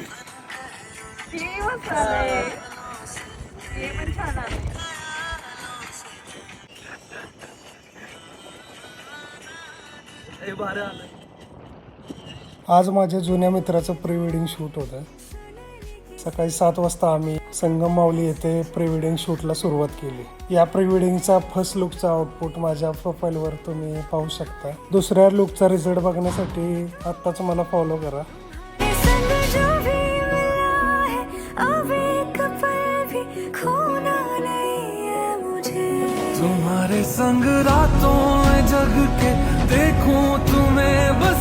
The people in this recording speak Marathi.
हे मस्त आलंय. हे पण छान आलंय. आज माझ्या जुन्या मित्राचं प्री वेडिंग शूट होतं. सकाळी 7 वाजता आम्ही संगम माऊली येथे प्री वेडिंग शूटला सुरुवात केली. या प्री वेडिंगचा फर्स्ट लुकचा आउटपुट माझ्या प्रोफाईलवर तुम्ही पाहू शकता. दुसऱ्या लुकचा रिझल्ट बघण्यासाठी आत्ताच मला फॉलो करा. तुम्हारे संग रातों में जग के देखूं तुम्हें बस